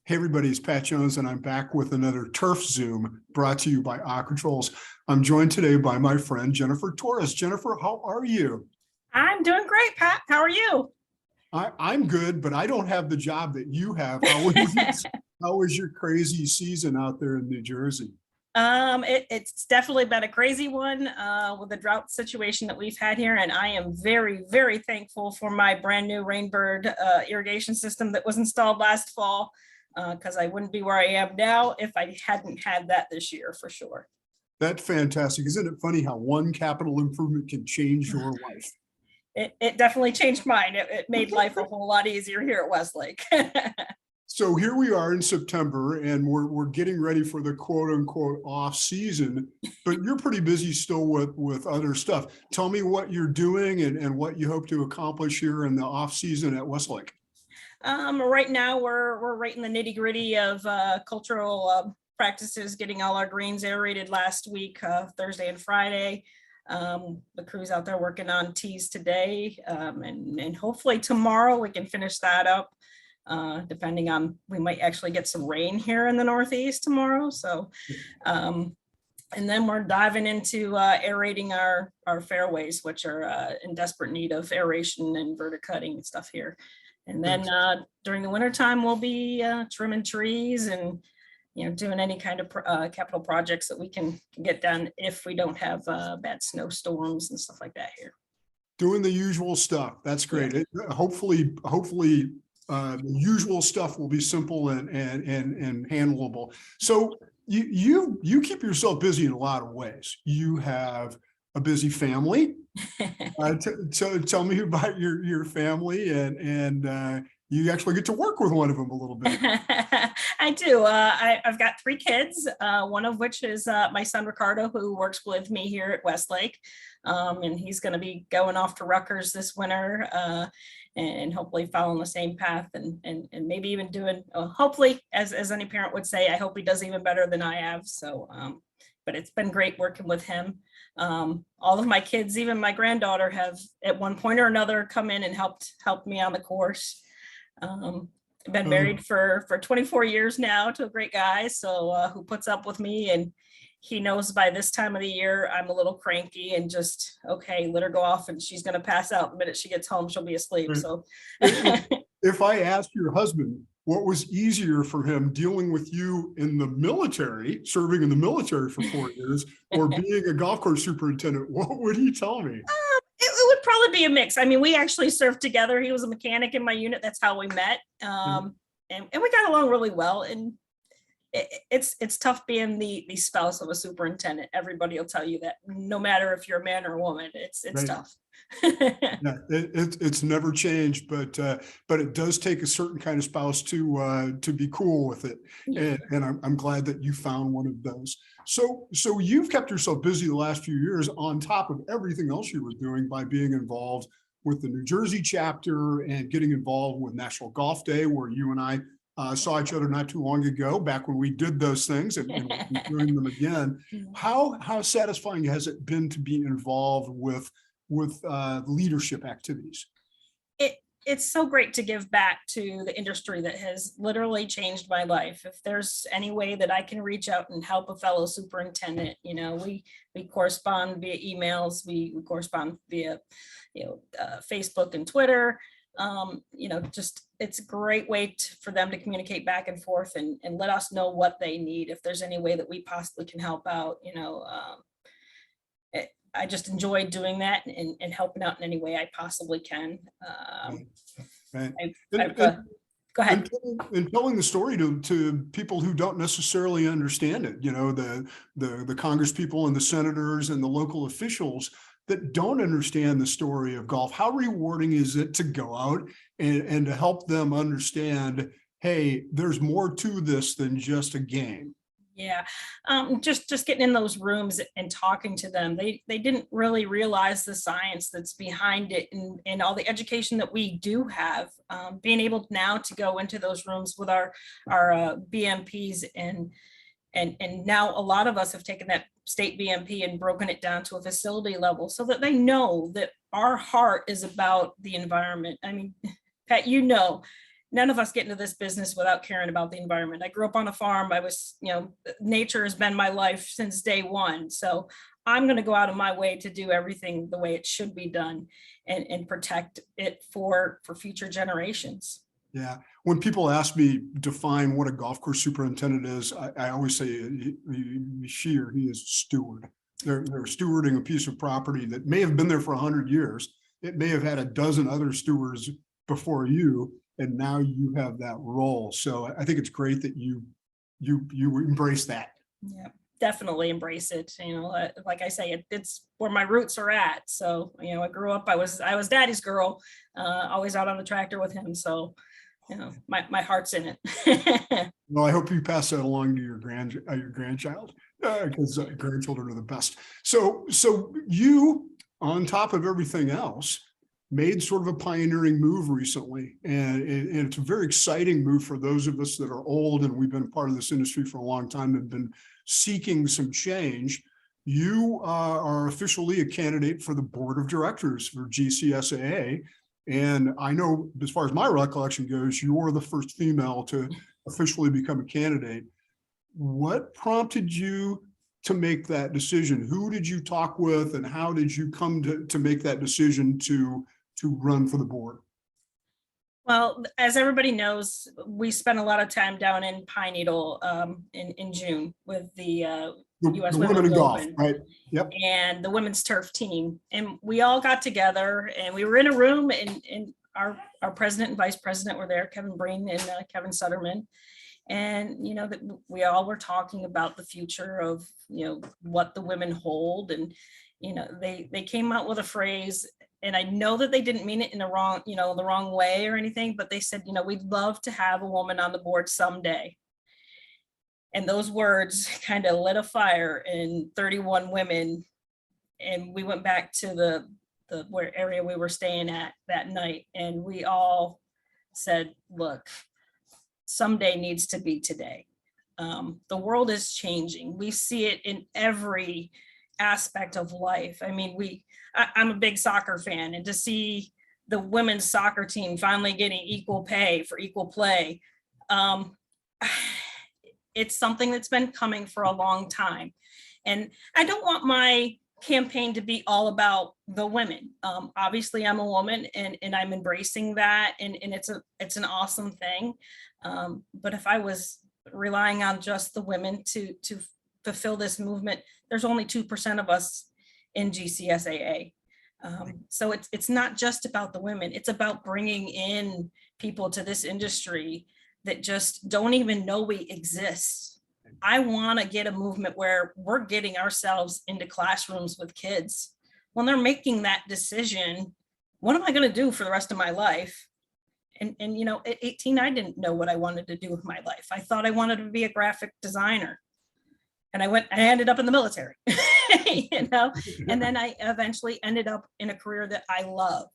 Hey everybody, it's Pat Jones, and I'm back with another Turf Zoom brought to you by Aquatrols. I'm joined today by my friend Jennifer Torres. Jennifer, how are you? I'm doing great, Pat. How are you? I'm good, but I don't have the job that you have. How was your crazy season out there in New Jersey? It's definitely been a crazy one with the drought situation that we've had here, and I am very, very thankful for my brand new Rainbird irrigation system that was installed last fall, because I wouldn't be where I am now if I hadn't had that this year for sure. That's fantastic. Isn't it funny how one capital improvement can change your life? It definitely changed mine. It made life a whole lot easier here at Westlake. So here we are in September, and we're getting ready for the quote unquote off season, but you're pretty busy still with other stuff. Tell me what you're doing and what you hope to accomplish here in the off season at Westlake. Right now we're right in the nitty gritty of cultural practices, getting all our greens aerated last week, Thursday and Friday. The crew's out there working on teas today, and hopefully tomorrow we can finish that up. Depending on, we might actually get some rain here in the Northeast tomorrow. So, and then we're diving into aerating our fairways, which are in desperate need of aeration and verticutting and stuff here. And then during the wintertime, we'll be trimming trees and doing any kind of capital projects that we can get done if we don't have bad snowstorms and stuff like that here. Doing the usual stuff. That's great. Yeah. Hopefully, the usual stuff will be simple and handleable. So you keep yourself busy in a lot of ways. You have a busy family. Tell me about your family and you actually get to work with one of them a little bit. I do. I've got three kids, one of which is my son Ricardo, who works with me here at Westlake, and he's going to be going off to Rutgers this winter, and hopefully following the same path, and maybe even doing. Hopefully, as any parent would say, I hope he does even better than I have. So, but it's been great working with him. All of my kids, even my granddaughter, have at one point or another come in and helped me on the course. I've been married for 24 years now to a great guy, so who puts up with me, and he knows by this time of the year I'm a little cranky and just, okay, let her go off and she's going to pass out. The minute she gets home, she'll be asleep. So if I asked your husband what was easier for him, dealing with you in the military, serving in the military for 4 years, or being a golf course superintendent, what would he tell me? It would probably be a mix. I mean, we actually served together. He was a mechanic in my unit. That's how we met. And we got along really well. And it's tough being the spouse of a superintendent. Everybody will tell you that, no matter if you're a man or a woman, it's right. Tough. Yeah, it's never changed, but it does take a certain kind of spouse to be cool with it. Yeah. And I'm glad that you found one of those. So you've kept yourself busy the last few years on top of everything else you were doing by being involved with the New Jersey chapter and getting involved with National Golf Day, where you and I saw each other not too long ago, back when we did those things, and we're doing them again. How satisfying has it been to be involved with leadership activities? It's so great to give back to the industry that has literally changed my life. If there's any way that I can reach out and help a fellow superintendent, we correspond via emails, we correspond via Facebook and Twitter. Just it's a great way for them to communicate back and forth and let us know what they need. If there's any way that we possibly can help out, I just enjoy doing that and helping out in any way I possibly can. Right. Go ahead. And telling the story to people who don't necessarily understand it, the Congress people and the senators and the local officials that don't understand the story of golf. How rewarding is it to go out and to help them understand, hey, there's more to this than just a game? Yeah, just getting in those rooms and talking to them. They didn't really realize the science that's behind it and all the education that we do have. Being able now to go into those rooms with our BMPs and now a lot of us have taken that state BMP and broken it down to a facility level so that they know that our heart is about the environment. I mean, Pat, none of us get into this business without caring about the environment. I grew up on a farm. I was, nature has been my life since day one. So I'm going to go out of my way to do everything the way it should be done and protect it for future generations. Yeah. When people ask me, define what a golf course superintendent is, I always say she or he is a steward. They're stewarding a piece of property that may have been there for 100 years. It may have had a dozen other stewards before you, and now you have that role. So I think it's great that you embrace that. Yeah, definitely embrace it. Like I say, it's where my roots are at. So, I grew up, I was daddy's girl, always out on the tractor with him. So, my heart's in it. Well, I hope you pass that along to your grandchild, because grandchildren are the best. So you, on top of everything else, made sort of a pioneering move recently, and it's a very exciting move for those of us that are old and we've been part of this industry for a long time and been seeking some change. You are officially a candidate for the board of directors for GCSAA. And I know, as far as my recollection goes, you're the first female to officially become a candidate. What prompted you to make that decision? Who did you talk with, and how did you come to make that decision to run for the board? Well, as everybody knows, we spent a lot of time down in Pine Needle in June with the U.S. Women in golf, Open, right? Yep. and the women's turf team, and we all got together, and we were in a room, and our president and vice president were there, Kevin Breen and Kevin Sutterman, and that we all were talking about the future of what the women hold, and they came out with a phrase. And I know that they didn't mean it in the wrong way or anything, but they said, we'd love to have a woman on the board someday. And those words kind of lit a fire in 31 women. And we went back to the area we were staying at that night. And we all said, look, someday needs to be today. The world is changing. We see it in every aspect of life. I mean, I'm a big soccer fan, and to see the women's soccer team finally getting equal pay for equal play, it's something that's been coming for a long time. And I don't want my campaign to be all about the women. Obviously, I'm a woman, and I'm embracing that, and it's an awesome thing. But if I was relying on just the women to fulfill this movement, there's only 2% of us in GCSAA. So it's not just about the women. It's about bringing in people to this industry that just don't even know we exist. I want to get a movement where we're getting ourselves into classrooms with kids when they're making that decision. What am I going to do for the rest of my life? And at 18, I didn't know what I wanted to do with my life. I thought I wanted to be a graphic designer. And I ended up in the military, and then I eventually ended up in a career that I love.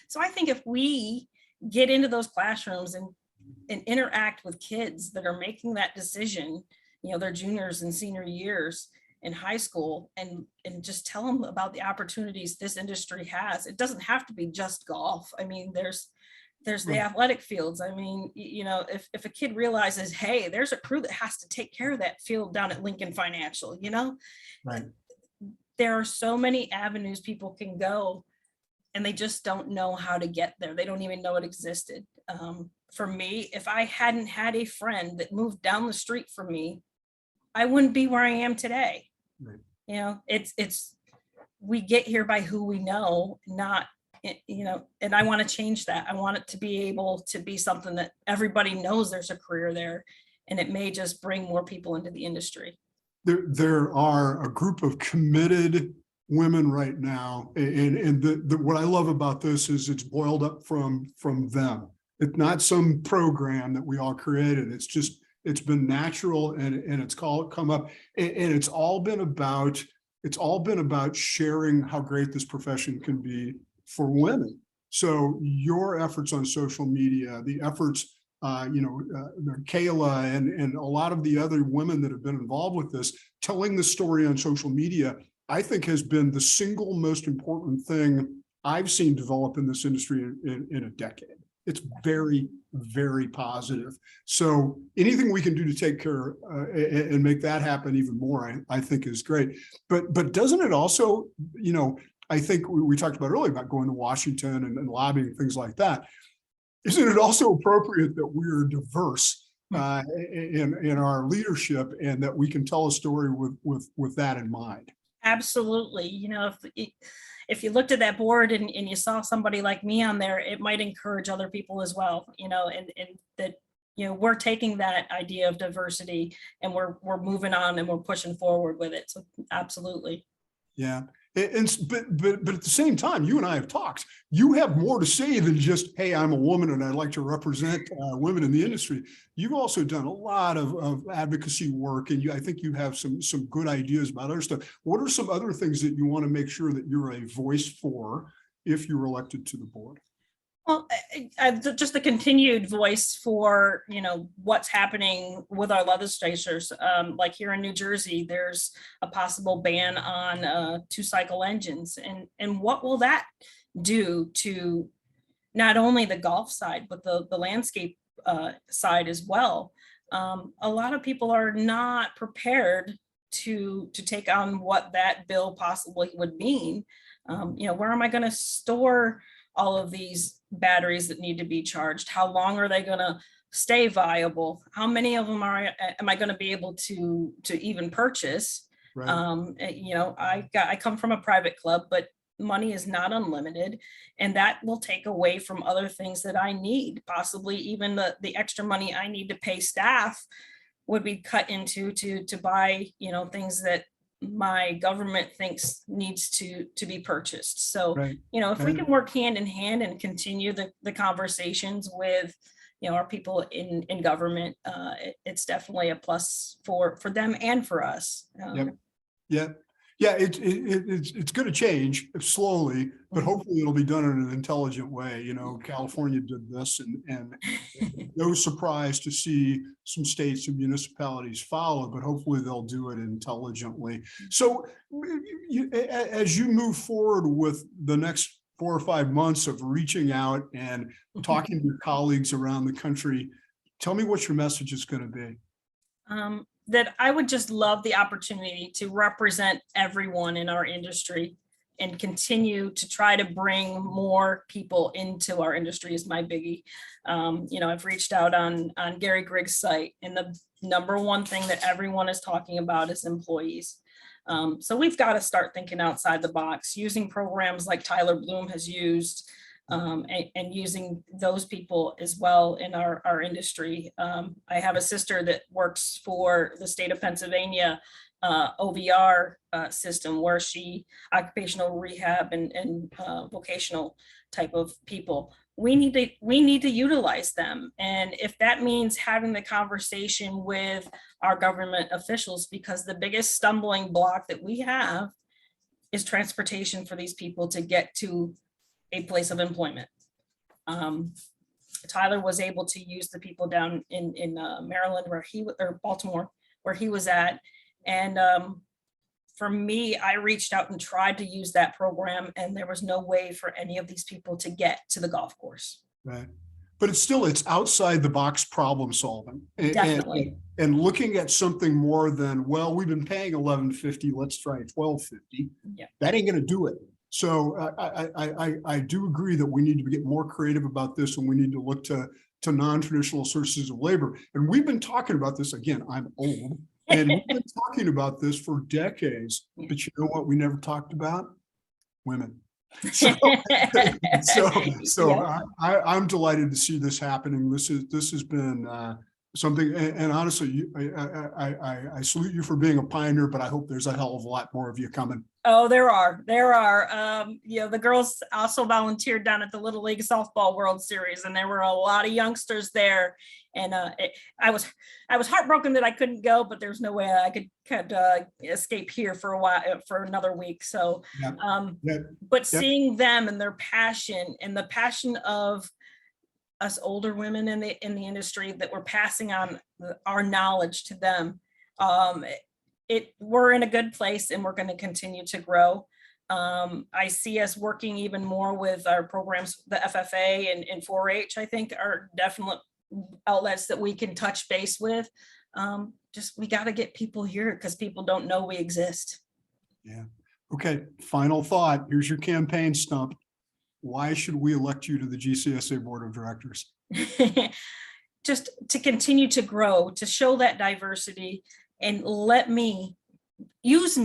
So I think if we get into those classrooms and interact with kids that are making that decision, their juniors and senior years in high school, and just tell them about the opportunities this industry has. It doesn't have to be just golf. I mean, there's the athletic fields. I mean, if a kid realizes, hey, there's a crew that has to take care of that field down at Lincoln Financial, right. There are so many avenues people can go, and they just don't know how to get there. They don't even know it existed. For me, if I hadn't had a friend that moved down the street from me, I wouldn't be where I am today. Right. It's we get here by who we know, not and I want to change that. I want it to be able to be something that everybody knows there's a career there, and it may just bring more people into the industry. There are a group of committed women right now, and what I love about this is it's boiled up from them. It's not some program that we all created. It's been natural, and it's come up, and it's all been about sharing how great this profession can be for women. So your efforts on social media, the efforts, Kayla and a lot of the other women that have been involved with this, telling the story on social media, I think has been the single most important thing I've seen develop in this industry in a decade. it's very, very positive. So anything we can do to take care and make that happen even more, I think is great. But doesn't it also, you know, I think we talked about earlier about going to Washington and lobbying, things like that. Isn't it also appropriate that we're diverse in our leadership and that we can tell a story with that in mind? Absolutely. You know, if you looked at that board and you saw somebody like me on there, it might encourage other people as well, you know, and that, you know, we're taking that idea of diversity and we're moving on and we're pushing forward with it. So absolutely. Yeah. But at the same time, you and I have talked. You have more to say than just, hey, I'm a woman and I'd like to represent women in the industry. You've also done a lot of advocacy work, and I think you have some good ideas about other stuff. What are some other things that you want to make sure that you're a voice for if you're elected to the board? Well, just a continued voice for, you know, what's happening with our legislatures. Like here in New Jersey, there's a possible ban on two-cycle engines. And what will that do to not only the golf side, but the landscape side as well? A lot of people are not prepared to take on what that bill possibly would mean. You know, where am I going to store all of these batteries that need to be charged? How long are they going to stay viable? How many of them am I going to be able to even purchase? Right. You know, I come from a private club, but money is not unlimited, and that will take away from other things that I need. Possibly even the extra money I need to pay staff would be cut into to buy, you know, things that my government thinks needs to be purchased. So, Right. you know, if we can work hand in hand and continue the conversations with, you know, our people in government, it's definitely a plus for them and for us. Yep. Yeah. Yeah, it's going to change slowly, but hopefully it'll be done in an intelligent way. You know, California did this, and no surprise to see some states and municipalities follow, but hopefully they'll do it intelligently. So as you move forward with the next 4 or 5 months of reaching out and talking to your colleagues around the country, tell me what your message is going to be. That I would just love the opportunity to represent everyone in our industry and continue to try to bring more people into our industry is my biggie. You know, I've reached out on Gary Griggs' site, and the number one thing that everyone is talking about is employees. So we've got to start thinking outside the box, using programs like Tyler Bloom has used, and using those people as well in our industry. I have a sister that works for the state of Pennsylvania OVR system, where she occupational rehab and vocational type of people. We need to utilize them. And if that means having the conversation with our government officials, because the biggest stumbling block that we have is transportation for these people to get to a place of employment. Tyler was able to use the people down in Maryland or Baltimore where he was at. And for me, I reached out and tried to use that program, and there was no way for any of these people to get to the golf course. Right. But it's outside the box problem solving. Definitely. And looking at something more than, well, we've been paying $11.50, let's try $12.50. Yeah. That ain't going to do it. So I do agree that we need to get more creative about this, and we need to look to non-traditional sources of labor. And we've been talking about this, again, I'm old, and we've been talking about this for decades, but you know what we never talked about? Women. So Yeah. I'm delighted to see this happening. This has been something, and honestly, I salute you for being a pioneer, but I hope there's a hell of a lot more of you coming. Oh, there are. You know, the girls also volunteered down at the Little League Softball World Series, and there were a lot of youngsters there. And I was heartbroken that I couldn't go, but there's no way I could escape here for a while, for another week. So, but seeing them and their passion and the passion of us older women in the industry, that we're passing on our knowledge to them, we're in a good place, and we're going to continue to grow. I see us working even more with our programs, the FFA and 4-H, I think are definite outlets that we can touch base with. Just, we got to get people here because people don't know we exist. Yeah. Okay. Final thought. Here's your campaign stump. Why should we elect you to the GCSA Board of Directors? Just to continue to grow, to show that diversity, and let me use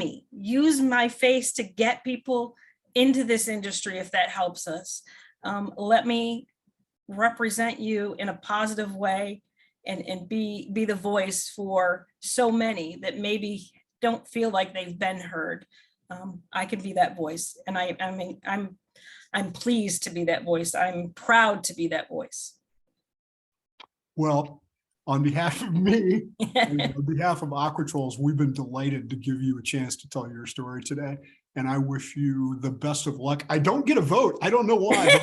my face to get people into this industry if that helps us. Let me represent you in a positive way and be the voice for so many that maybe don't feel like they've been heard. I can be that voice, and I'm pleased to be that voice. I'm proud to be that voice. Well, on behalf of me, and on behalf of Aquatrols, we've been delighted to give you a chance to tell your story today. And I wish you the best of luck. I don't get a vote. I don't know why.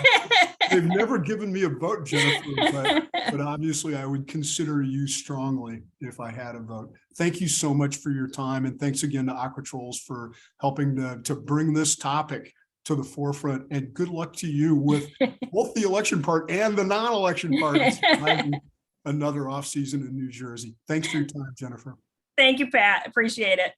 They've never given me a vote, Jennifer, but obviously I would consider you strongly if I had a vote. Thank you so much for your time. And thanks again to Aquatrols for helping to bring this topic to the forefront, and good luck to you with both the election part and the non-election part. Another off season in New Jersey. Thanks for your time, Jennifer. Thank you, Pat. Appreciate it.